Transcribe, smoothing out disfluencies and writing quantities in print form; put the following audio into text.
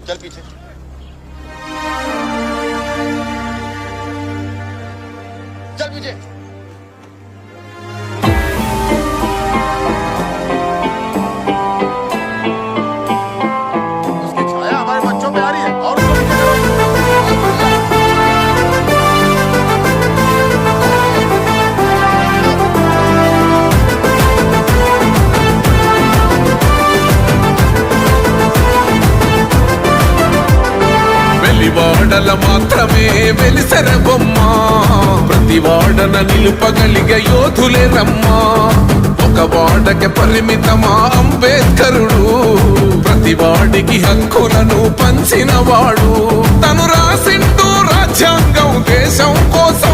चल पीछे। चल पीछे। उसकी छाया हमारे बच्चों पे आ रही है और उसको पीछे करो। వాడల మాత్రమే వెలిసెర బొమ్మ ప్రతి వాడన నిలుపగలిగే యోధులే రమ్మా ఒక వాడకి పరిమితమా అంబేద్కరుడు ప్రతి వాడికి హక్కులను పంచిన వాడు తను రాసింటూ రాజ్యాంగం దేశం కోసం